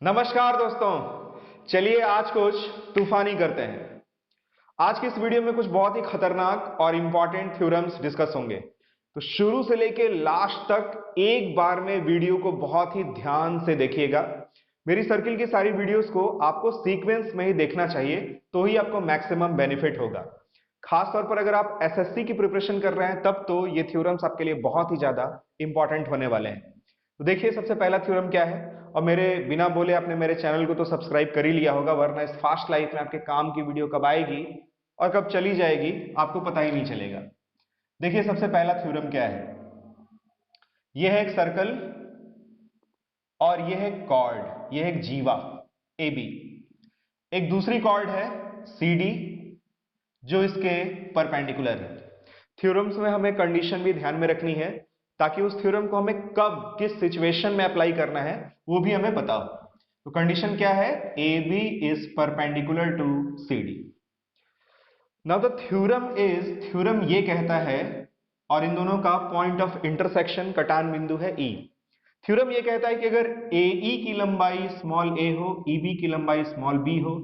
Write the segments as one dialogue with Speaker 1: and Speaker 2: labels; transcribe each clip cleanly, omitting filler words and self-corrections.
Speaker 1: नमस्कार दोस्तों। चलिए आज कुछ तूफानी करते हैं। आज की इस वीडियो में कुछ बहुत ही खतरनाक और इंपॉर्टेंट थ्योरम्स डिस्कस होंगे। तो शुरू से लेके लास्ट तक एक बार में वीडियो को बहुत ही ध्यान से देखिएगा। मेरी सर्किल की सारी वीडियोस को आपको सीक्वेंस में ही देखना चाहिए, तो ही आपको मैक्सिमम बेनिफिट होगा। खास तौर पर अगर आप एसएससी की प्रिपरेशन कर रहे हैं तब तो ये थ्योरम्स आपके लिए बहुत ही ज्यादा इंपॉर्टेंट होने वाले हैं। तो देखिए सबसे पहला थ्योरम क्या है, और मेरे बिना बोले आपने मेरे चैनल को तो सब्सक्राइब कर ही लिया होगा, वरना इस फास्ट लाइफ में आपके काम की वीडियो कब आएगी और कब चली जाएगी आपको पता ही नहीं चलेगा। देखिए सबसे पहला थ्योरम क्या है, यह है एक सर्कल और यह है कॉर्ड, यह है एक जीवा ए बी। एक दूसरी कॉर्ड है सी डी जो इसके परपेंडिकुलर है। थ्योरम्स में हमें कंडीशन भी ध्यान में रखनी है ताकि उस थ्योरम को हमें कब किस सिचुएशन में अप्लाई करना है वो भी हमें पता हो। तो कंडीशन क्या है, A B is perpendicular to C D. Now the theorem is, theorem ये कहता है, और इन दोनों का पॉइंट ऑफ इंटरसेक्शन कटान बिंदु है ई। थ्योरम ये कहता है कि अगर ए ई की लंबाई स्मॉल ए हो, ई बी की लंबाई स्मॉल बी हो,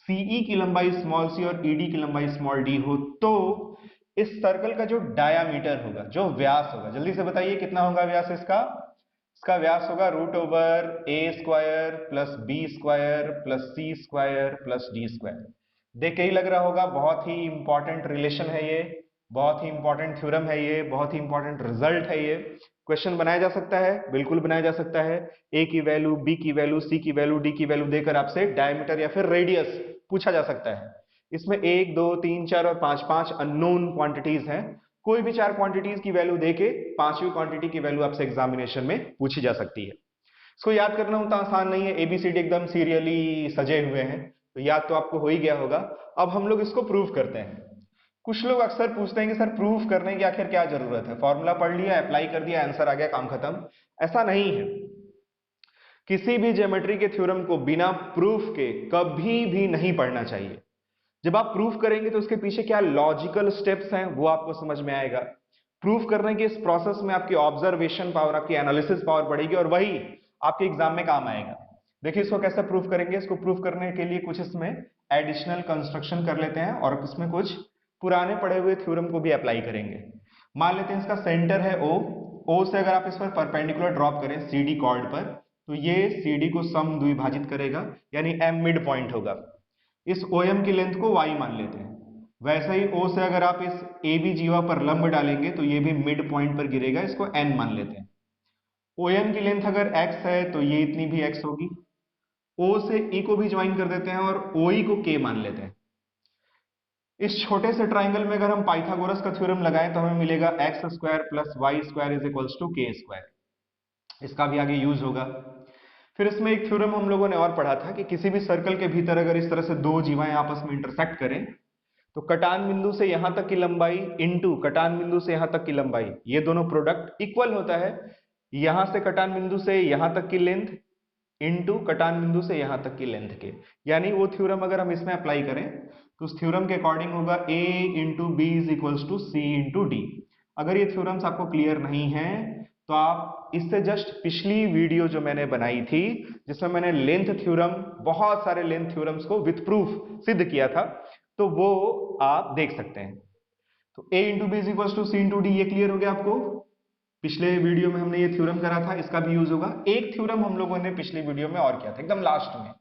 Speaker 1: सीई की लंबाई स्मॉल सी और ईडी की लंबाई स्मॉल डी हो, तो इस सर्कल का जो डायामीटर होगा, जो व्यास होगा, जल्दी से बताइए कितना होगा व्यास इसका। इसका व्यास होगा root over A square plus B square plus C square plus D square. देख के ही लग रहा होगा बहुत ही इंपॉर्टेंट रिलेशन है ये, बहुत ही इंपॉर्टेंट थ्योरम है ये, बहुत ही इंपॉर्टेंट रिजल्ट है ये। क्वेश्चन बनाया जा सकता है, बिल्कुल बनाया जा सकता है। ए की वैल्यू, बी की वैल्यू, सी की वैल्यू, डी की वैल्यू देकर आपसे डायमीटर या फिर रेडियस पूछा जा सकता है। इसमें 1 2 3 4 और 5 5 अननोन क्वांटिटीज हैं। कोई भी 4 क्वांटिटीज की वैल्यू देके पांचवी क्वांटिटी की वैल्यू आपसे एग्जामिनेशन में पूछी जा सकती है। इसको याद करना उतना आसान नहीं है, एबीसीडी एकदम सीरियली सजे हुए हैं, तो याद तो आपको हो ही गया होगा। अब हम लोग इसको प्रूव करते हैं। कुछ लोग अक्सर पूछते हैं कि सर प्रूफ करने की आखिर क्या जरूरत है, फॉर्मूला पढ़ लिया, अप्लाई कर दिया, आंसर आ गया, काम खत्म। ऐसा नहीं है। किसी भी ज्योमेट्री के थ्योरम को बिना प्रूफ के कभी भी नहीं पढ़ना चाहिए। जब आप प्रूफ करेंगे तो उसके पीछे क्या लॉजिकल स्टेप्स हैं वो आपको समझ में आएगा। प्रूफ करने के इस प्रोसेस में आपकी ऑब्जर्वेशन पावर, आपकी एनालिसिस पावर बढ़ेगी और वही आपके एग्जाम में काम आएगा। देखिए इसको कैसे प्रूफ करेंगे। इसको प्रूफ करने के लिए कुछ इसमें एडिशनल कंस्ट्रक्शन कर लेते हैं और इसमें कुछ पुराने पढ़े हुए थ्योरम को भी अप्लाई करेंगे। मान लेते हैं इसका सेंटर है ओ, ओ से अगर आप इस पर परपेंडिकुलर ड्रॉप करें सी डी कॉर्ड पर, तो ये सी डी को सम द्विभाजित करेगा, यानी एम मिड पॉइंट होगा। इस OM की लेंथ को y मान लेते हैं। वैसे ही O से अगर आप इस AB जीवा पर लंब डालेंगे तो ये भी मिड पॉइंट पर गिरेगा, इसको n मान लेते हैं। ON की लेंथ अगर x है तो ये इतनी भी x होगी। O से E को भी ज्वाइन कर देते हैं और OE को k मान लेते हैं। इस छोटे से ट्राइंगल में अगर हम पाइथागोरस का थ्योरम लगाएं तो हमें मिलेगा x square plus y square is equals to k square. इसका भी आगे यूज होगा। फिर इसमें एक थ्योरम हम लोगों ने और पढ़ा था कि किसी भी सर्कल के भीतर अगर इस तरह से दो जीवाएं आपस में इंटरसेक्ट करें तो कटान बिंदु से यहां तक की लंबाई इंटू कटान बिंदु से यहां तक की लंबाई, ये दोनों प्रोडक्ट इक्वल होता है यहां से कटान बिंदु से यहां तक की लेंथ इंटू कटान बिंदु से यहां तक की लेंथ के। यानी वो थ्योरम अगर हम इसमें अप्लाई करें तो उस थ्योरम के अकॉर्डिंग होगा a into B is equals to C into D. अगर ये थ्योरम्स आपको क्लियर नहीं है तो आप इससे जस्ट पिछली वीडियो जो मैंने बनाई थी जिसमें मैंने लेंथ थ्योरम, बहुत सारे लेंथ थ्योरम्स को विथ प्रूफ सिद्ध किया था, तो वो आप देख सकते हैं। तो a into B is equals to C into D, ये क्लियर हो गया आपको। पिछले वीडियो में हमने ये थ्योरम करा था, इसका भी यूज होगा। एक थ्योरम हम लोगों ने पिछली वीडियो में और किया था एकदम लास्ट में,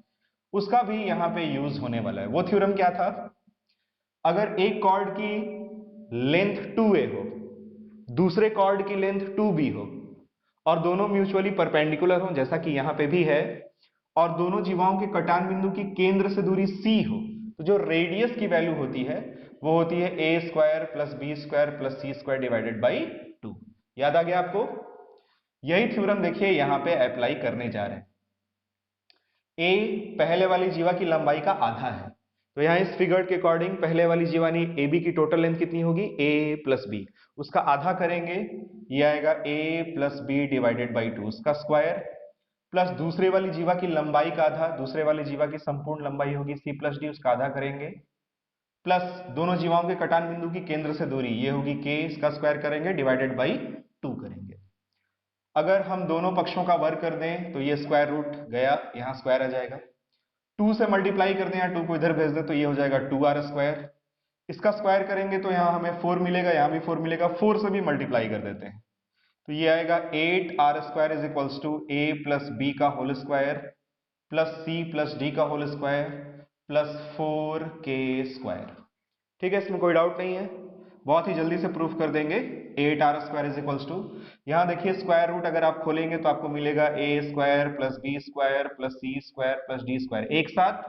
Speaker 1: उसका भी यहां पे यूज होने वाला है। वो थ्योरम क्या था, अगर एक कॉर्ड की लेंथ 2a हो, दूसरे कॉर्ड की लेंथ 2b हो और दोनों म्यूचुअली परपेंडिकुलर हो जैसा कि यहां पे भी है, और दोनों जीवाओं के कटान बिंदु की केंद्र से दूरी c हो, तो जो रेडियस की वैल्यू होती है वो होती है a square plus B square plus C square divided by 2। याद आ गया आपको। यही थ्योरम देखिए यहां पे अप्लाई करने जा रहे हैं। a पहले वाली जीवा की लंबाई का आधा है, तो यहां इस फिगर के अकॉर्डिंग पहले वाली जीवा ने ए बी की टोटल लेंथ कितनी होगी, a प्लस बी, उसका आधा करेंगे, ये आएगा a plus B divided by 2, उसका स्क्वायर, प्लस दूसरे वाली जीवा की लंबाई का आधा, दूसरे वाली जीवा की संपूर्ण लंबाई होगी c प्लस डी, उसका आधा करेंगे, प्लस दोनों जीवाओं के कटान बिंदु की केंद्र से दूरी ये होगी k, इसका स्क्वायर करेंगे डिवाइडेड बाई 2 करेंगे। अगर हम दोनों पक्षों का वर्ग कर दें तो ये स्क्वायर रूट गया, यहाँ स्क्वायर आ जाएगा। 2 से मल्टीप्लाई कर दें या 2 को इधर भेज दें तो ये हो जाएगा 2r स्क्वायर। इसका स्क्वायर करेंगे तो यहाँ हमें 4 मिलेगा, यहाँ भी 4 मिलेगा, 4 से भी मल्टीप्लाई कर देते हैं तो ये आएगा 8r square is equals to a plus B का whole square plus c plus D का whole square plus 4k square. ठीक है, इसमें कोई डाउट नहीं है, बहुत ही जल्दी से प्रूफ कर देंगे। 8r square is equals to, यहाँ देखिए स्क्वायर रूट अगर आप खोलेंगे तो आपको मिलेगा a square plus B square plus c square plus D square एक साथ,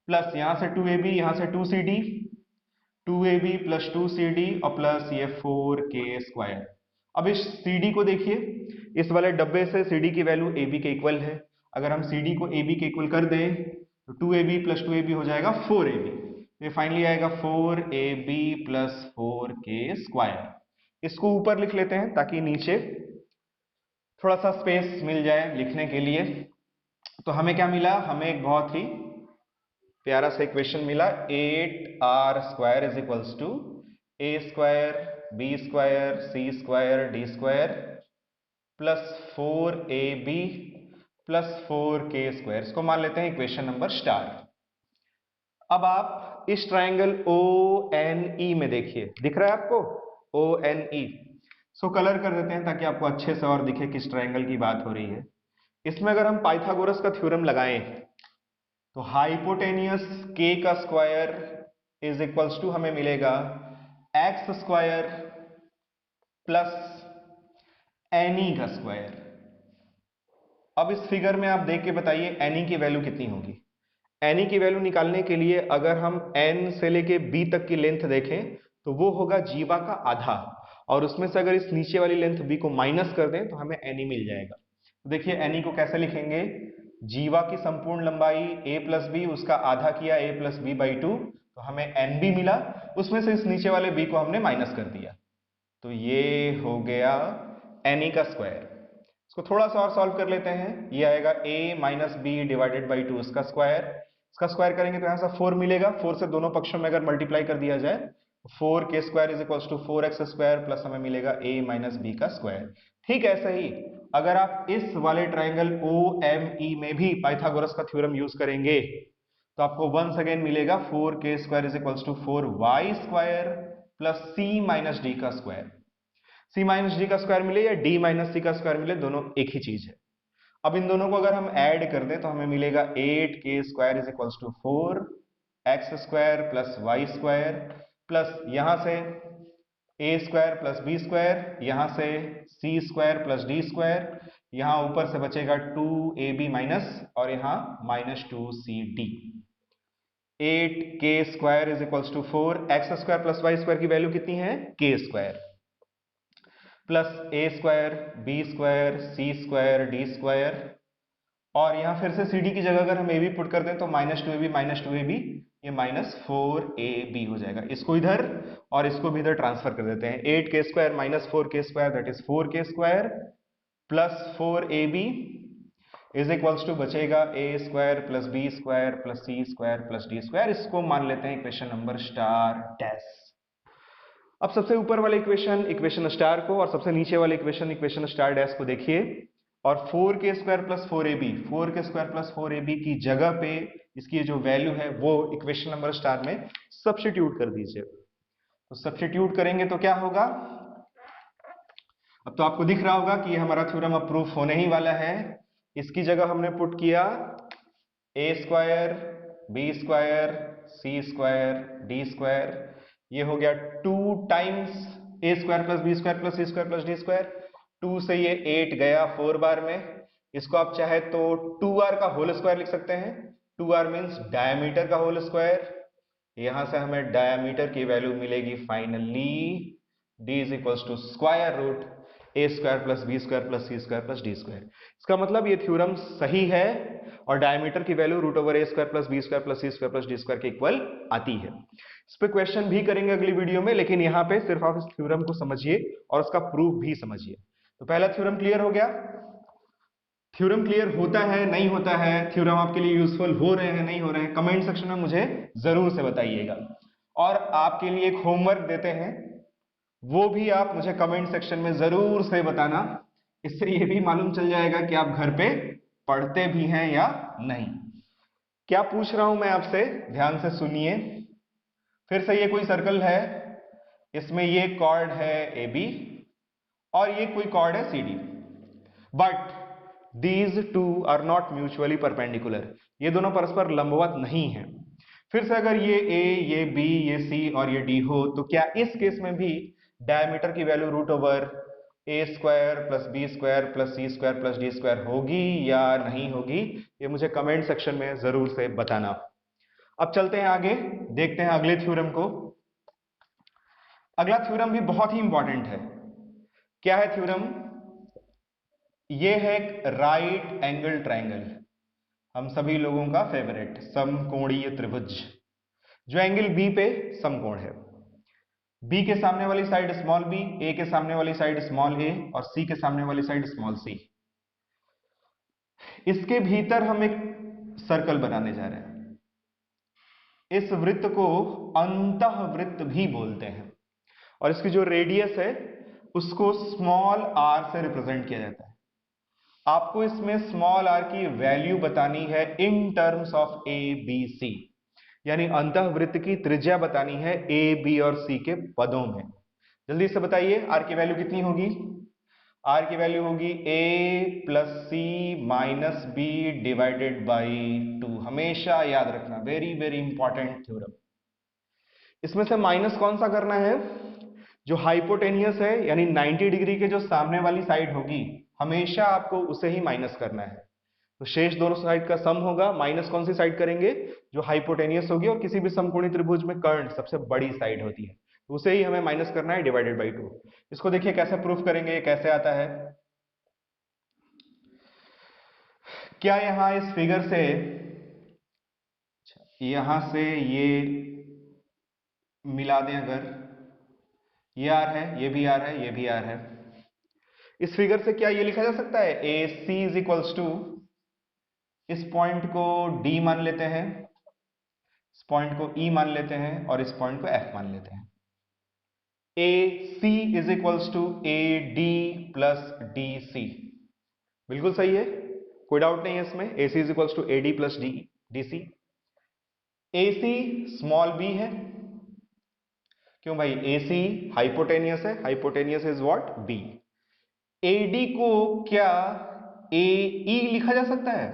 Speaker 1: प्लस यहाँ से 2ab, यहाँ से 2cd, 2ab प्लस 2cd और प्लस ये 4k स्क्वायर। अब इस CD को देखिए, इस वाले डब्बे से CD की वैल्यू AB के इक्वल है। अगर हम CD को AB के इक्वल कर दें तो 2AB प्लस 2AB हो जाएगा 4AB। ये फाइनली आएगा 4AB प्लस 4k स्क्वायर। इसको ऊपर लिख लेते हैं ताकि नीचे थोड़ा सा स्पेस मिल जाए लिखने के लिए। तो हमें क्या मिला, हमें एक बहुत ही प्यारा सा इक्वेशन मिला, 8r square is equals to a square B square C square D square plus 4ab plus 4k square. इसको मान लेते हैं इक्वेशन नंबर स्टार। अब आप इस ट्राइंगल ONE में देखिए, दिख रहा है आपको ONE? सो कलर कर देते हैं ताकि आपको अच्छे से और दिखे किस ट्राइंगल की बात हो रही है। इसमें अगर हम पाइथागोरस का थ्योरम लगाएं तो हाइपोटेनियस k का स्क्वायर इज इक्वल्स टू हमें मिलेगा x स्क्वायर प्लस NE का स्क्वायर। अब इस फिगर में आप देख के बताइए NE की वैल्यू कितनी होगी। NE की वैल्यू निकालने के लिए अगर हम N से लेके B तक की लेंथ देखें तो वो होगा जीवा का आधा, और उसमें से अगर इस नीचे वाली लेंथ B को माइनस कर दें तो हमें NE मिल जाएगा। तो देखिए NE को कैसे लिखेंगे, जीवा की संपूर्ण लंबाई a प्लस बी, उसका आधा किया a प्लस बी बाई 2 तो हमें NB मिला, उसमें से इस नीचे वाले b को हमने माइनस कर दिया तो ये हो गया NE का स्क्वायर। इसको थोड़ा सा और सॉल्व कर लेते हैं, ये आएगा a minus B divided by 2 इसका स्क्वायर करेंगे तो यहाँ से 4 मिलेगा, 4 से दोनों पक्षों में अगर मल्टीप्लाई कर दिया जाए तो 4k square is equals to 4x square plus हमें मिलेगा a माइनस बी का स्क्वायर। ठीक ऐसे ही अगर आप इस वाले ट्राइंगल OME में भी पाइथागोरस का थ्योरम यूज करेंगे तो आपको वंस अगेन मिलेगा 4k square is equals to 4y square plus c minus D का स्क्वायर। c माइनस डी का स्क्वायर मिले या d माइनस c का स्क्वायर मिले, दोनों एक ही चीज है। अब इन दोनों को अगर हम ऐड कर दें तो हमें मिलेगा 8k square is equals to 4x square plus y square plus यहां से a square plus b square, यहां से c square plus d square, यहां ऊपर से बचेगा 2ab माइनस और यहां minus 2cd। 8k square is equals to 4x square plus y square की वैल्यू कितनी है, k square plus a square b square c square d square, और यहां फिर से cd की जगह अगर हम ab पुट कर दें तो माइनस 2ab ये माइनस 4ab हो जाएगा। इसको इधर और इसको भी इधर ट्रांसफर कर देते हैं, 8k square minus 4k square that is 4k square plus 4ab is equals to बचेगा a square plus b square plus c square plus d square. इसको मान लेते हैं इक्वेशन नंबर स्टार डैश। अब सबसे ऊपर वाले इक्वेशन स्टार को और सबसे नीचे वाले इक्वेशन स्टार डैश को देखिए, और 4k स्क्वायर प्लस 4ab की जगह पे इसकी जो वैल्यू है वो इक्वेशन नंबर स्टार में सब्स्टिट्यूट कर दीजिए। तो सब्स्टिट्यूट करेंगे तो क्या होगा, अब तो आपको दिख रहा होगा कि ये हमारा थ्योरम अब प्रूफ होने ही वाला है। इसकी जगह हमने पुट किया a square b square c square d square, ये हो गया 2 times a square plus b square plus c square plus d square. 2 से ये 8 गया 4 बार में, इसको आप चाहे तो 2r का होल स्क्वायर लिख सकते हैं, 2r मीन्स डायमीटर का होल स्क्वायर। यहां से हमें डायमीटर की वैल्यू मिलेगी finally d is equals to square root a square plus b square plus c square plus d square. इसका मतलब ये थ्योरम सही है और डायमीटर की value root over a square plus b square plus c square plus d square के equal आती है। इस पे क्वेश्चन भी करेंगे अगली वीडियो में, लेकिन यहाँ पे सिर्फ आप इस थ्योरम को समझिए और उसका प्रूफ भी समझिए। तो पहला थ्योरम क्लियर हो गया। थ्योरम क्लियर होता है नहीं होता है, थ्योरम आपके लिए यूजफुल हो रहे हैं नहीं हो रहे हैं, कमेंट सेक्शन में मुझे जरूर से बताइएगा। और आपके लिए एक होमवर्क देते हैं, वो भी आप मुझे कमेंट सेक्शन में जरूर से बताना। इससे ये भी मालूम चल जाएगा कि आप घर पे पढ़ते भी हैं या नहीं। क्या पूछ रहा हूं मैं आपसे, ध्यान से सुनिए। फिर से ये कोई सर्कल है, इसमें ये कॉर्ड है ए बी और ये कोई कॉर्ड है C D, but these two are not mutually perpendicular, ये दोनों परस्पर लंबवत नहीं है। फिर से अगर ये ए, ये बी, ये सी और ये डी हो, तो क्या इस केस में भी डायमीटर की value root over A square plus B square plus C square plus D square होगी या नहीं होगी? ये मुझे कमेंट सेक्शन में जरूर से बताना। अब चलते हैं आगे, देखते हैं अगले थ्योरम को। अगला थ्योरम भी बहुत ही इंपॉर्टेंट है। क्या है थ्योरम? ये है एक राइट एंगल ट्रायंगल, हम सभी लोगों का फेवरेट समकोणीय त्रिभुज, जो एंगल बी पे समकोण है। बी के सामने वाली साइड स्मॉल बी, ए के सामने वाली साइड स्मॉल ए और सी के सामने वाली साइड स्मॉल सी। इसके भीतर हम एक सर्कल बनाने जा रहे हैं। इस वृत्त को अंतःवृत्त भी बोलते हैं और इसकी जो रेडियस है उसको स्मॉल आर से रिप्रेजेंट किया जाता है। आपको इसमें स्मॉल आर की वैल्यू बतानी है in terms of A B C, यानी अंतःवृत्त की त्रिज्या बतानी है ए बी और सी के पदों में। जल्दी से बताइए, आर की वैल्यू कितनी होगी? आर की वैल्यू होगी A plus C minus B divided by 2। हमेशा याद रखना, वेरी वेरी इंपॉर्टेंट थ्योरम। इसमें से माइनस कौन सा करना है? जो हाइपोटेनियस है, यानी 90 डिग्री के जो सामने वाली साइड होगी, हमेशा आपको उसे ही माइनस करना है। तो शेष दोनों साइड का सम होगा, माइनस कौन सी साइड करेंगे? जो हाइपोटेनियस होगी, और किसी भी समकोणीय त्रिभुज में कर्ण सबसे बड़ी साइड होती है, तो उसे ही हमें माइनस करना है डिवाइडेड बाई 2। इसको देखिए कैसे प्रूफ करेंगे, कैसे आता है। क्या यहां इस फिगर से, यहां से ये मिला दें, अगर ये आर है, ये भी आर है, ये भी आर है, इस फिगर से क्या ये लिखा जा सकता है? ए सी इज इक्वल्स टू, इस पॉइंट को डी मान लेते हैं, इस पॉइंट को ई मान लेते हैं और इस पॉइंट को एफ मान लेते हैं। A C is equals to A D plus D C, बिल्कुल सही है, कोई डाउट नहीं है इसमें। A C is equals to A D plus D C. A C small B है, क्यों भाई? ए सी हाइपोटेनियस है, hypotenuse is what? B. AD को क्या ए ई लिखा जा सकता है?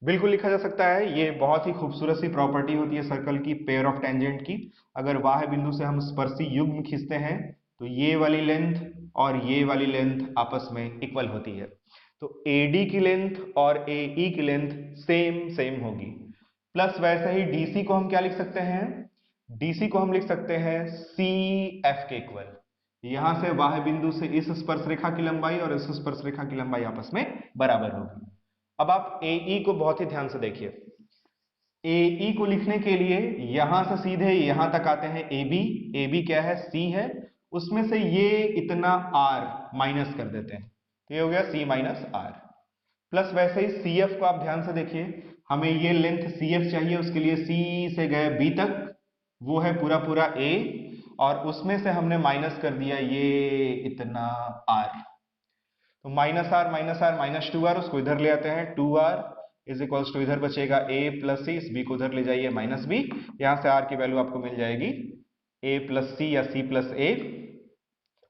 Speaker 1: बिल्कुल लिखा जा सकता है। ये बहुत ही खूबसूरत सी प्रॉपर्टी होती है सर्कल की, पेयर ऑफ टेंजेंट की। अगर बाह्य बिंदु से हम स्पर्शी युग्म खींचते हैं तो ये वाली लेंथ और ये वाली लेंथ आपस में इक्वल होती है, तो एडी की लेंथ और एई की लेंथ सेम सेम होगी। प्लस वैसे ही डीसी को हम क्या लिख सकते हैं? डीसी को हम लिख सकते हैं सी एफ के इक्वल। यहां से बाह्य बिंदु से इस स्पर्श रेखा की लंबाई और इस स्पर्श रेखा की लंबाई आपस में बराबर होगी। अब आप एई को बहुत ही ध्यान से देखिए। एई को लिखने के लिए यहां से सीधे यहां तक आते हैं एबी, एबी क्या है? सी है, उसमें से ये इतना आर माइनस कर देते हैं, तो ये हो गया सी माइनस आर। प्लस वैसे ही सी एफ को आप ध्यान से देखिए, हमें ये लेंथ सी एफ चाहिए, उसके लिए सी से गए बी तक, वो है पूरा पूरा ए, और उसमें से हमने माइनस कर दिया ये इतना आर, तो माइनस आर माइनस 2r, उसको इधर ले आते हैं, 2r इज इक्वल्स टू, इधर बचेगा a प्लस सी, इस b को उधर ले जाइए माइनस b, यहां से r की वैल्यू आपको मिल जाएगी a प्लस सी या c plus a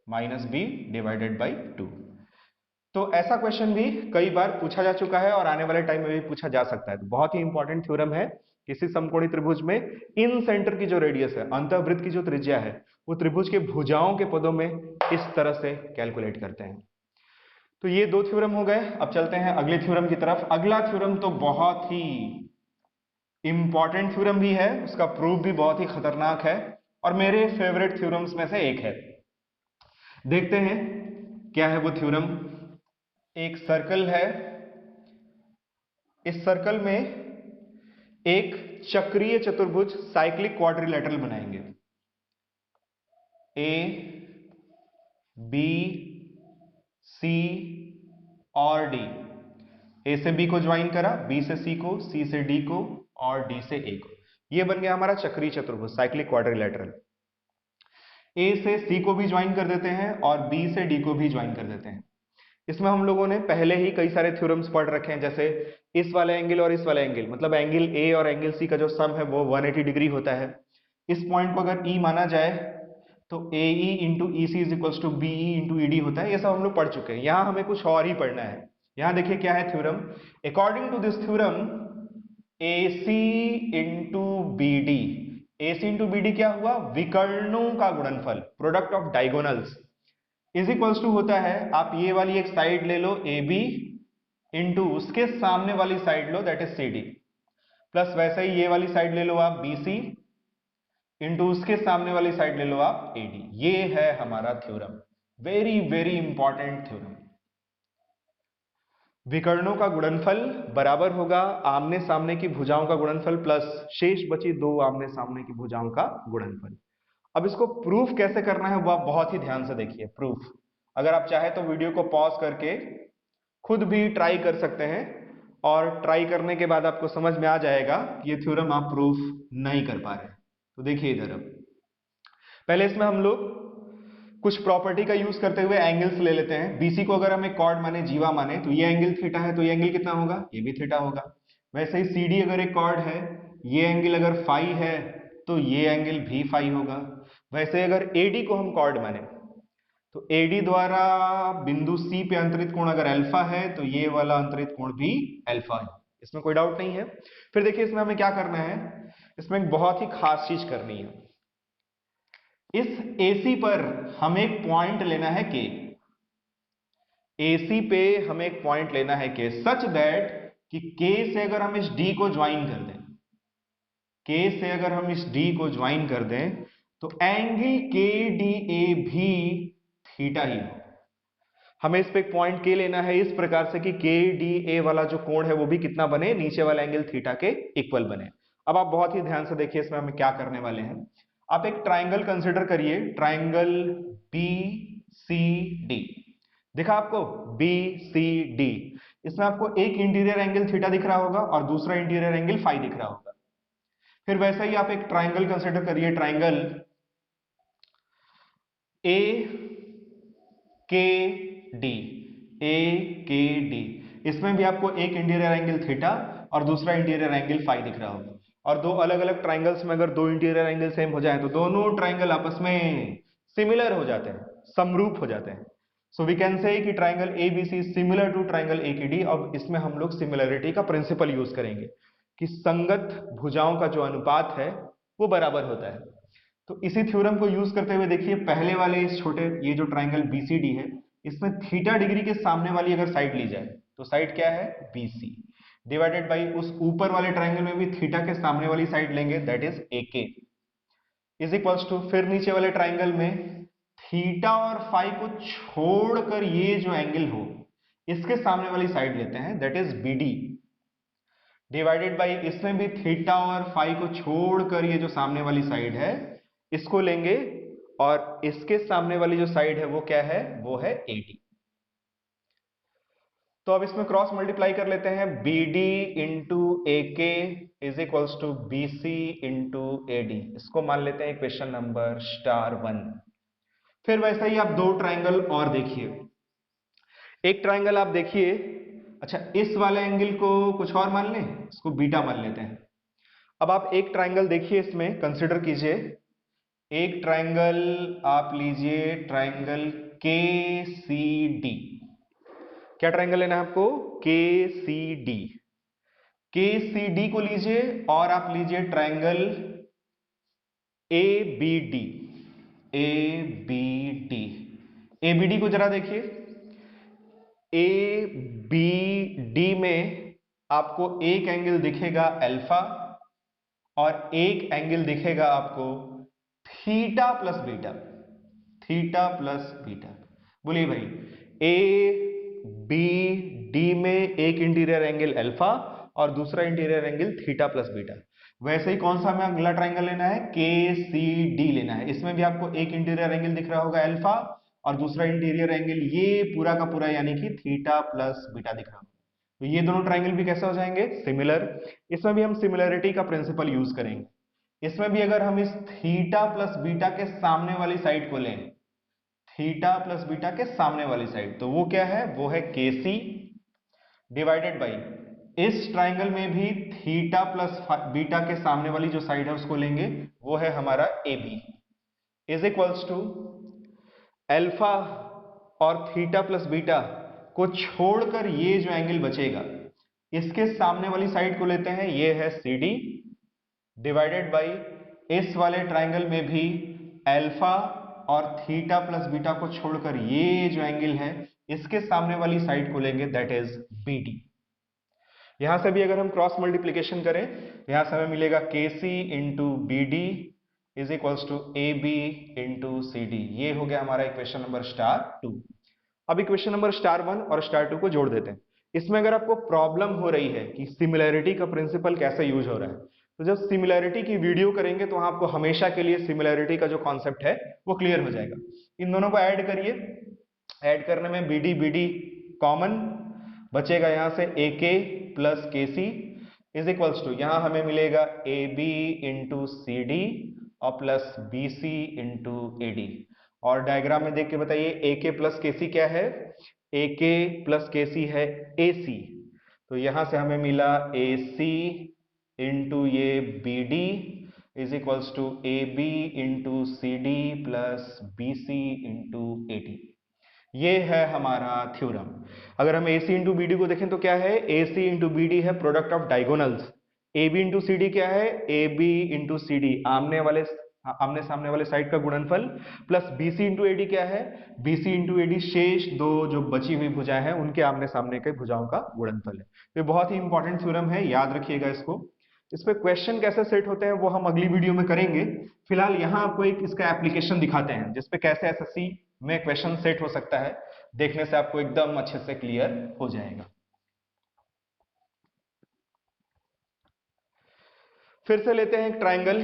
Speaker 1: minus b divided by 2। तो ऐसा क्वेश्चन भी कई बार पूछा जा चुका है और आने वाले टाइम में भी पूछा जा सकता है। तो बहुत ही इंपॉर्टेंट थ्योरम है। किसी समकोणीय त्रिभुज में इन सेंटर की जो रेडियस है, अंतःवृत्त की जो त्रिज्या है, वो त्रिभुज के भुजाओं के पदों में इस तरह से कैलकुलेट करते हैं। तो ये दो थ्योरम हो गए। अब चलते हैं अगले थ्योरम की तरफ। अगला थ्योरम तो बहुत ही इंपॉर्टेंट थ्योरम भी है, उसका प्रूफ भी बहुत ही खतरनाक है और मेरे फेवरेट थ्योरम्स में से एक है। देखते हैं क्या है वो थ्योरम। एक सर्कल है, इस सर्कल में एक चक्रीय चतुर्भुज साइक्लिक क्वाड्रिलेटरल बनाएंगे। ए बी सी और डी, ए से बी को ज्वाइन करा, बी से सी को, सी से डी को और डी से ए को, ये बन गया हमारा चक्रीय चतुर्भुज साइक्लिक क्वाड्रिलेटरल। ए से सी को भी ज्वाइन कर देते हैं और बी से डी को भी ज्वाइन कर देते हैं। इसमें हम लोगों ने पहले ही कई सारे थ्योरम्स पढ़ रखे हैं, जैसे इस वाले एंगल और इस वाले एंगल, मतलब एंगल ए और एंगल सी का जो सम है वो 180 डिग्री होता है। इस पॉइंट को अगर ई माना जाए तो A E into E C is equals to B E into E D होता है। ये सब हम लोग पढ़ चुके हैं, यहाँ हमें कुछ और ही पढ़ना है। यहाँ देखिए क्या है theorem. According to this theorem A C into B D, A C into B D क्या हुआ, विकर्णों का गुणनफल, product of diagonals, is equals to होता है, आप ये वाली एक साइड ले लो ए बी इंटू उसके सामने वाली साइड लो दैट इज सी डी, प्लस वैसे ही ये वाली साइड ले लो आप बी सी इंटू उसके सामने वाली साइड ले लो आप ए डी। ये है हमारा theorem, very very important theorem. विकर्णों का गुणनफल बराबर होगा आमने सामने की भुजाओं का गुणनफल प्लस शेष बची दो आमने सामने की भुजाओं का गुणनफल। अब इसको प्रूफ कैसे करना है वो आप बहुत ही ध्यान से देखिए। प्रूफ अगर आप चाहे तो वीडियो को पॉज करके खुद भी ट्राई कर सकते हैं, और ट्राई करने के बाद आपको समझ में आ जाएगा कि ये थ्योरम आप प्रूफ नहीं कर पा रहे। तो देखिए इधर, अब पहले इसमें हम लोग कुछ प्रॉपर्टी का यूज करते हुए एंगल्स ले लेते हैं। बीसी को अगर हम एक कॉर्ड माने, जीवा माने, तो ये एंगल थीटा है, तो ये एंगल कितना होगा, ये भी थीटा होगा। वैसे ही सीडी अगर एक कॉर्ड है, ये एंगल अगर फाई है तो ये एंगल भी फाई होगा। वैसे अगर एडी को हम कॉर्ड माने तो एडी द्वारा बिंदु सी पे अंतरित कोण अगर अल्फा है तो ये वाला अंतरित कोण भी अल्फा है, इसमें कोई डाउट नहीं है। फिर देखिए इसमें हमें क्या करना है, इसमें एक बहुत ही खास चीज करनी है। इस AC पर हमें एक पॉइंट लेना है K, AC पे हमें एक पॉइंट लेना है K, सच दैट कि K से अगर हम इस D को ज्वाइन कर दें, K से अगर हम इस D को ज्वाइन कर दें तो एंगल KDA भी थीटा ही हो। हमें इस पे एक पॉइंट K लेना है इस प्रकार से कि KDA वाला जो कोण है वो भी कितना बने, नीचे वाला एंगल थीटा के इक्वल बने। अब आप बहुत ही ध्यान से देखिए इसमें हमें क्या करने वाले हैं। आप एक ट्राइंगल कंसिडर करिए, ट्राइंगल BCD, दिखा आपको BCD, इसमें आपको एक इंटीरियर एंगल थीटा दिख रहा होगा और दूसरा इंटीरियर एंगल फाई दिख रहा होगा। फिर वैसा ही आप एक ट्राइंगल कंसिडर करिए, ट्राइंगल AKD, इसमें भी आपको एक इंटीरियर एंगल थीटा और दूसरा इंटीरियर एंगल फाई दिख रहा होगा। और दो अलग अलग ट्राइंगल्स में अगर दो इंटीरियर एंगल सेम हो जाए तो दोनों ट्राइंगल आपस में सिमिलर हो जाते हैं, समरूप हो जाते हैं। सो वी कैन से कि triangle ABC similar to triangle AKD। अब इसमें हम लोग सिमिलरिटी का प्रिंसिपल यूज करेंगे कि संगत भुजाओं का जो अनुपात है वो बराबर होता है। तो इसी थ्योरम को यूज करते हुए देखिए, पहले वाले इस छोटे ये जो ट्राइंगल BCD है, इसमें थीटा डिग्री के सामने वाली अगर साइड ली जाए तो साइड क्या है, BC, डिवाइडेड बाई उस ऊपर वाले ट्राइंगल में भी थीटा के सामने वाली साइड लेंगे that is AK, is equals to फिर नीचे वाले ट्राइंगल में थीटा और फाई को छोड़कर ये जो एंगल हो इसके सामने वाली साइड लेते हैं that is BD, divided by इसमें भी थीटा और फाई को छोड़कर ये जो सामने वाली साइड है इसको लेंगे, और इसके सामने वाली जो साइड है वो क्या है, वो है AD। तो अब इसमें क्रॉस मल्टीप्लाई कर लेते हैं, BD into AK is equals to BC into AD, इसको मान लेते हैं इक्वेशन नंबर *1। फिर वैसा ही आप दो ट्राइंगल और देखिए, एक ट्राइंगल आप देखिए, अच्छा इस वाले एंगल को कुछ और मान लें, इसको बीटा मान लेते हैं। अब आप एक ट्राइंगल देखिए, इसमें कंसिडर कीजिए, एक ट्राइंगल आप लीजिए, ट्राइंगल KCD। क्या ट्राइंगल लेना है आपको, KCD। KCD को लीजिए और आप लीजिए ट्राइंगल ABD, ABD, ABD को जरा देखिए, ABD में आपको एक एंगल दिखेगा अल्फा और एक एंगल दिखेगा आपको theta plus beta, theta plus beta. बोलिए भाई, ABD में एक इंटीरियर एंगल अल्फा और दूसरा interior angle theta plus beta. वैसे ही कौन सा हमें अगला ट्राइंगल लेना है, KCD लेना है, इसमें भी आपको एक इंटीरियर एंगल दिख रहा होगा अल्फा और दूसरा इंटीरियर एंगल ये पूरा का पूरा यानी कि थीटा प्लस बीटा दिख रहा होगा। तो ये दोनों ट्राइंगल भी कैसे हो जाएंगे, सिमिलर। इसमें भी हम सिमिलरिटी का प्रिंसिपल यूज करेंगे। इसमें भी अगर हम इस थीटा प्लस बीटा के सामने वाली साइड को लें, थीटा प्लस बीटा के सामने वाली साइड, तो वो क्या है, वो है KC डिवाइडेड बाई, इस ट्राइंगल में भी थीटा प्लस बीटा के सामने वाली जो साइड है उसको लेंगे, वो है हमारा AB, is equals to alpha और थीटा प्लस बीटा को छोड़कर ये जो एंगल बचेगा इसके सामने वाली साइड को लेते हैं, ये है CD डिवाइडेड बाई, इस वाले ट्राइंगल में भी अल्फा और थीटा प्लस बीटा को छोड़कर ये जो एंगल है इसके सामने वाली साइड को लेंगे, दैट इज BD। यहां से भी अगर हम क्रॉस मल्टीप्लीकेशन करें, यहां से हमें मिलेगा KC into BD is equals to AB into CD। ये हो गया हमारा इक्वेशन नंबर *2। अब इक्वेशन नंबर *1 और *2 को जोड़ देते हैं। इसमें अगर आपको प्रॉब्लम हो रही है कि सिमिलैरिटी का प्रिंसिपल कैसे यूज हो रहा है, तो जब सिमिलैरिटी की वीडियो करेंगे तो आपको हमेशा के लिए सिमिलैरिटी का जो कॉन्सेप्ट है वो क्लियर हो जाएगा। इन दोनों को ऐड करिए, ऐड करने में BD BD कॉमन बचेगा, यहां से AK plus KC is equals to, यहां हमें मिलेगा AB इंटू CD और प्लस BC इंटू AD। और डायग्राम में देख के बताइए AK प्लस KC क्या है, AK प्लस KC है AC, तो यहां से हमें मिला AC इंटू ये BD is equals to AB into CD plus BC into AD। ये है हमारा थ्योरम। अगर हम AC इंटू BD को देखें तो क्या है, AC इंटू BD है product of diagonals, AB into CD क्या है, AB इंटू CD आमने सामने वाले साइड का गुणनफल, प्लस BC इंटू AD क्या है, BC इंटू AD शेष दो जो बची हुई भुजाएं हैं उनके आमने सामने के भुजाओं का गुणनफल है। ये बहुत ही इंपॉर्टेंट थ्योरम है, याद रखिएगा इसको। इस पे क्वेश्चन कैसे सेट होते हैं वो हम अगली वीडियो में करेंगे। फिलहाल यहाँ आपको एक इसका एप्लीकेशन दिखाते हैं जिसपे कैसे एसएससी में क्वेश्चन सेट हो सकता है, देखने से आपको एकदम अच्छे से क्लियर हो जाएगा। फिर से लेते हैं एक ट्राइंगल,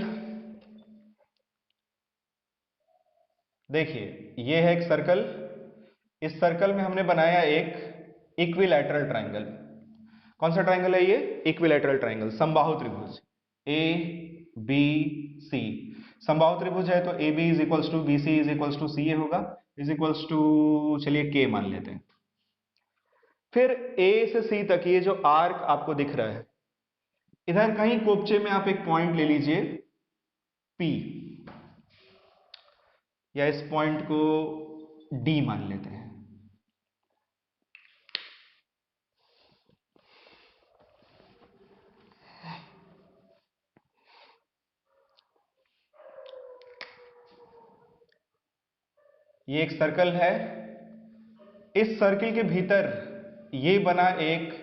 Speaker 1: देखिए ये है एक सर्कल, इस सर्कल में हमने बनाया एक इक्विलैटरल ट्राइंगल। कौन सा ट्राइंगल है ये, इक्विलैटरल ट्राइंगल, समबाहु त्रिभुज ABC। समबाहु त्रिभुज है तो AB is equals to BC is equals to CA होगा, इज इक्वल्स टू चलिए K मान लेते हैं। फिर A से C तक ये जो आर्क आपको दिख रहा है, इधर कहीं कोपचे में आप एक पॉइंट ले लीजिए P, या इस पॉइंट को D मान लेते हैं। ये एक सर्कल है, इस सर्किल के भीतर ये बना एक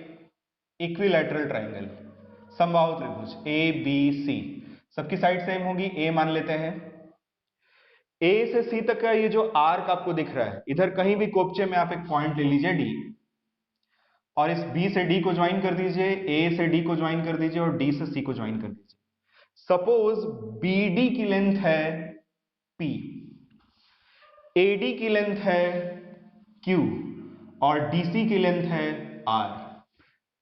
Speaker 1: इक्विलैटरल ट्राइंगल, समबाहु त्रिभुज ABC। सबकी साइड सेम होगी, A मान लेते हैं। A से C तक का ये जो आर्क आपको दिख रहा है, इधर कहीं भी कोपचे में आप एक पॉइंट ले लीजिए D, और इस B से D को ज्वाइन कर दीजिए, A से D को ज्वाइन कर दीजिए और D से C को ज्वाइन कर दीजिए। सपोज BD की लेंथ है P, AD की लेंथ है Q और DC की लेंथ है R।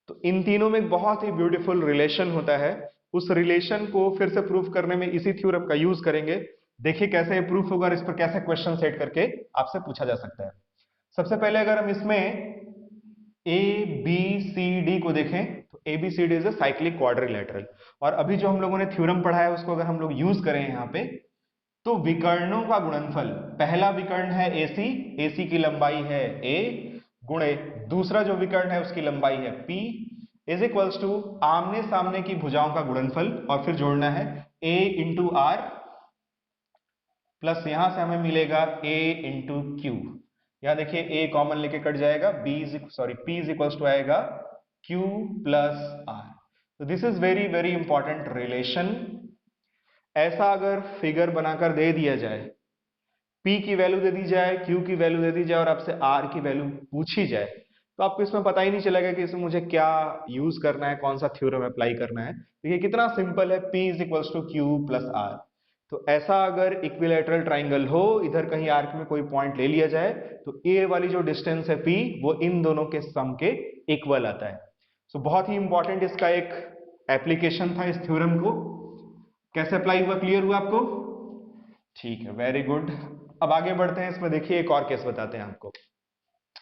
Speaker 1: तो इन तीनों में एक बहुत ही ब्यूटीफुल रिलेशन होता है, उस रिलेशन को फिर से प्रूफ करने में इसी थ्योरम का यूज करेंगे। देखिए कैसे प्रूफ होगा और इस पर कैसे क्वेश्चन सेट करके आपसे पूछा जा सकता है। सबसे पहले अगर हम इसमें ABCD को देखें तो ABCD is a cyclic quadrilateral, और अभी जो हम लोगों ने थ्योरम पढ़ा है उसको अगर हम लोग यूज करें यहाँ पे, तो विकर्णों का गुणनफल, पहला विकर्ण है AC की लंबाई है A गुणे दूसरा जो विकर्ण है उसकी लंबाई है P इज इक्वल्स टू आमने सामने की भुजाओं का गुणनफल, और फिर जोड़ना है A इंटू R प्लस यहां से हमें मिलेगा A इंटू Q। यहां देखिए A कॉमन लेके कट जाएगा, P इज इक्वल्स टू आएगा Q प्लस R। तो this is very very important relation. ऐसा अगर फिगर बनाकर दे दिया जाए, P की वैल्यू दे दी जाए, Q की वैल्यू दे दी जाए और आपसे R की वैल्यू पूछी जाए, तो आपको इसमें पता ही नहीं चलेगा कि इसमें मुझे क्या यूज करना है, कौन सा थ्योरम अप्लाई करना है। देखिए कितना सिंपल है, P is equals to Q plus R। तो ऐसा अगर इक्विलैटरल ट्राइंगल हो, इधर कहीं आर्क में कोई पॉइंट ले लिया जाए, तो A वाली जो डिस्टेंस है P वो इन दोनों के सम के इक्वल आता है। सो बहुत ही इंपॉर्टेंट इसका एक एप्लीकेशन था इस थ्योरम को। कैसे अप्लाई हुआ, क्लियर हुआ आपको? ठीक है, वेरी गुड। अब आगे बढ़ते हैं, इसमें देखिए एक और केस बताते हैं आपको।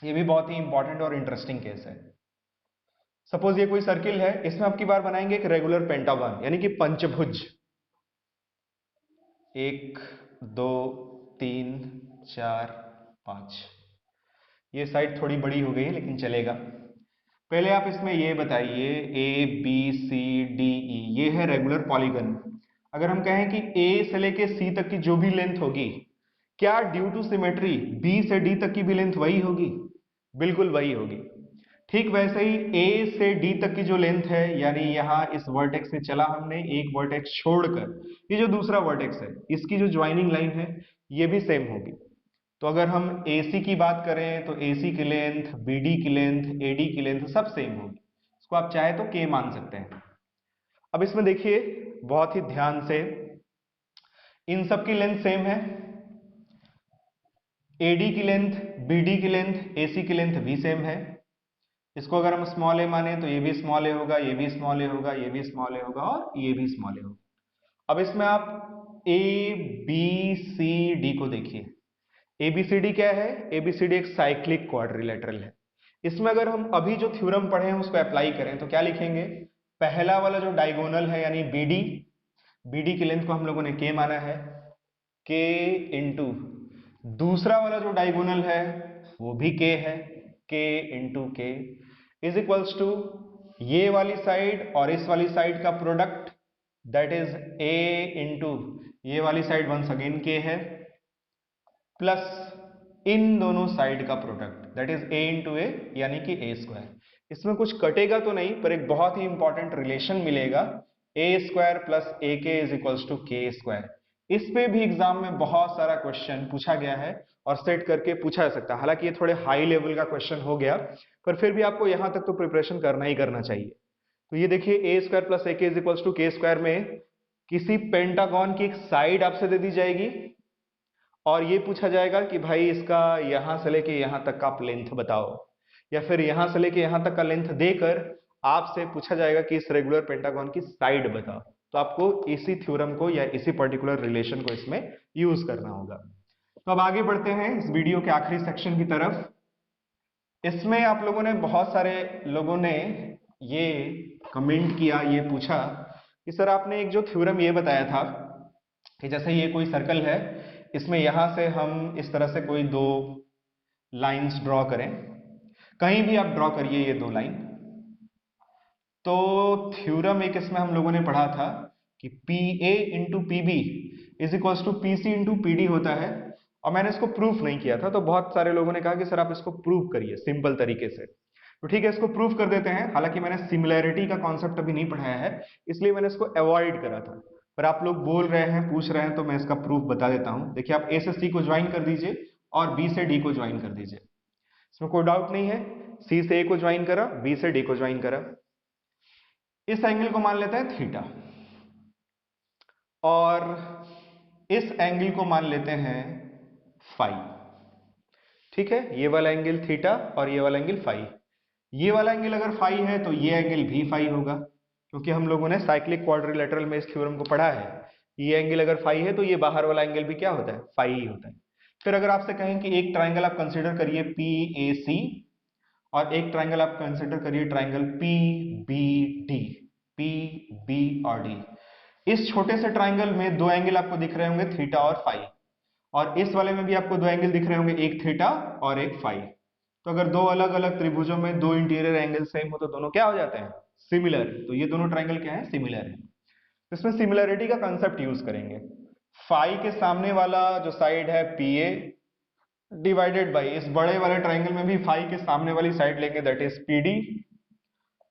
Speaker 1: ये भी बहुत ही इंपॉर्टेंट और इंटरेस्टिंग केस है। सपोज ये कोई सर्किल है, इसमें आपकी बार बनाएंगे एक रेगुलर पेंटागन यानी कि पंचभुज। 1 2 3 4 5। ये साइड थोड़ी बड़ी हो गई है लेकिन चलेगा। पहले आप इसमें ये बताइए, ए बी सी डी ई, ये है रेगुलर पॉलीगन। अगर हम कहें कि ए से लेके सी तक की जो भी लेंथ होगी, क्या ड्यू टू सिमेट्री बी से डी तक की भी लेंथ वही होगी? बिल्कुल वही होगी। ठीक वैसे ही ए से डी तक की जो लेंथ है, यानी यहां इस वर्टेक्स से चला हमने एक वर्टेक्स छोड़कर, ये जो दूसरा वर्टेक्स है इसकी जो ज्वाइनिंग लाइन है ये भी सेम होगी। तो अगर हम AC की बात करें तो AC की लेंथ, BD की लेंथ, AD की लेंथ सब सेम होगी। इसको आप चाहे तो K मान सकते हैं। अब इसमें देखिए बहुत ही ध्यान से, इन सब की लेंथ सेम है। AD की लेंथ, BD की लेंथ, AC की लेंथ भी सेम है। इसको अगर हम स्मॉल a माने तो ये भी स्मॉल a होगा, ये भी स्मॉल a होगा, ये भी स्मॉल a होगा और ये भी स्मॉल a होगा। अब इसमें आप A B C D को देखिए। ABCD क्या है? ABCD एक साइक्लिक क्वाड्रिलेटरल है। इसमें अगर हम अभी जो थ्योरम पढ़े हैं उसको अप्लाई करें तो क्या लिखेंगे? पहला वाला जो डायगोनल है यानी BD की लेंथ को हम लोगों ने K माना है, K इंटू दूसरा वाला जो डायगोनल है वो भी K है, K into K is equals to ये वाली साइड और इस वाली साइड का product, that is A into ये वाली साइड वंस अगेन K है, प्लस इन दोनों साइड का product, that is A into A यानी कि A स्क्वायर। इसमें कुछ कटेगा तो नहीं, पर एक बहुत ही इंपॉर्टेंट रिलेशन मिलेगा, A स्क्वायर प्लस ए के is equals to k square. इस पे भी एग्जाम में बहुत सारा क्वेश्चन पूछा गया है और सेट करके पूछा जा सकता है। हालांकि ये थोड़े हाई लेवल का क्वेश्चन हो गया, पर फिर भी आपको यहां तक तो प्रिपरेशन करना ही करना चाहिए। तो ये देखिए ए स्क्वायर प्लस ए के is equals to k square में किसी पेंटागन की एक साइड आपसे दे दी जाएगी और ये पूछा जाएगा कि भाई इसका यहां से लेके यहां तक का लेंथ बताओ, या फिर यहां से लेके यहां तक का लेंथ देकर आपसे पूछा जाएगा कि इस रेगुलर पेंटागन की साइड बताओ। तो आपको इसी थ्योरम को या इसी पर्टिकुलर रिलेशन को इसमें यूज करना होगा। तो अब आगे बढ़ते हैं इस वीडियो के आखिरी सेक्शन की तरफ। इसमें आप लोगों ने, बहुत सारे लोगों ने ये कमेंट किया, ये पूछा कि सर आपने एक जो थ्योरम ये बताया था कि जैसे ये कोई सर्कल है, इसमें यहां से हम इस तरह से कोई दो लाइंस ड्रॉ करें, कहीं भी आप ड्रॉ करिए ये दो लाइन। तो थ्योरम एक इसमें हम लोगों ने पढ़ा था कि PA into PB is equals to PC into PD होता है, और मैंने इसको प्रूफ नहीं किया था। तो बहुत सारे लोगों ने कहा कि सर आप इसको प्रूव करिए सिंपल तरीके से। तो ठीक है, इसको प्रूफ कर देते हैं। हालांकि मैंने सिमिलैरिटी का कॉन्सेप्ट अभी नहीं पढ़ाया है, इसलिए मैंने इसको अवॉइड करा था, पर आप लोग बोल रहे हैं, पूछ रहे हैं, तो मैं इसका प्रूफ बता देता हूं। देखिए, आप A से C को ज्वाइन कर दीजिए और B से D को ज्वाइन कर दीजिए, इसमें कोई डाउट नहीं है। C से A को ज्वाइन करा, B से D को ज्वाइन करा। इस एंगल को मान लेते हैं थीटा, और इस एंगल को मान लेते हैं फाई। ठीक है, ये वाला एंगल थीटा और ये वाला एंगल फाई। ये वाला एंगल अगर फाई है तो ये एंगल भी फाई होगा, क्योंकि हम लोगों ने साइक्लिक क्वाड्रिलेटरल में इस थ्योरम को पढ़ा है। ये एंगल अगर फाई है तो ये बाहर वाला एंगल भी क्या होता है? फाई ही होता है। फिर अगर आपसे कहें कि एक ट्राइंगल आप कंसीडर करिए PAC, और एक ट्राइंगल आप कंसीडर करिए ट्राइंगल PBD, PB और D। इस छोटे से ट्राइंगल में दो एंगल आपको दिख रहे होंगे, थीटा और फाई, और इस वाले में भी आपको दो एंगल दिख रहे होंगे, एक थीटा और एक फाई। तो अगर दो अलग अलग त्रिभुजों में दो इंटीरियर एंगल सेम हो तो दोनों क्या हो जाते हैं? सिमिलर। तो ये दोनों ट्राइंगल क्या है? सिमिलर है। तो इसमें सिमिलरिटी का कंसेप्ट यूज करेंगे। फाई के सामने वाला जो साइड है PA डिवाइडेड बाई इस बड़े वाले ट्राइंगल में भी फाई के सामने वाली साइड लेंगे, that is PD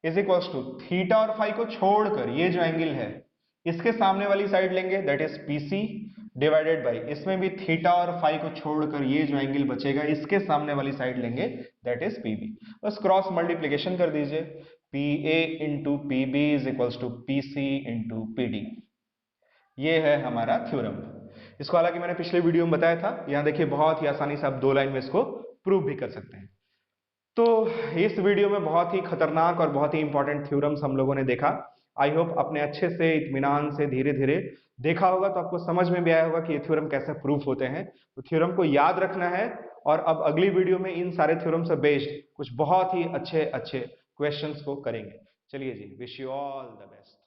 Speaker 1: is equals to theta और फाई को छोड़कर ये जो एंगल है इसके सामने वाली साइड लेंगे, that is PC divided by इसमें भी थीटा और फाई को छोड़कर ये जो एंगल बचेगा इसके सामने वाली साइड लेंगे, दैट इज PB। बस क्रॉस मल्टीप्लीकेशन कर दीजिए, PA into PB is equals to PC into PD। ये है हमारा थ्योरम। इसको हालांकि मैंने पिछले वीडियो में बताया था, यहां देखिए बहुत ही आसानी से आप दो लाइन में इसको प्रूव भी कर सकते हैं। तो इस वीडियो में बहुत ही खतरनाक और बहुत ही इंपॉर्टेंट थ्योरम्स हम लोगों ने देखा। आई होप अपने अच्छे से इत्मीनान से धीरे धीरे देखा होगा, तो आपको समझ में भी आया होगा कि ये थ्योरम कैसे प्रूफ होते हैं। तो थ्योरम को याद रखना है, और अब अगली वीडियो में इन सारे थ्योरम से बेस्ड कुछ बहुत ही अच्छे अच्छे क्वेश्चंस को करेंगे। चलिए जी, wish you all the best.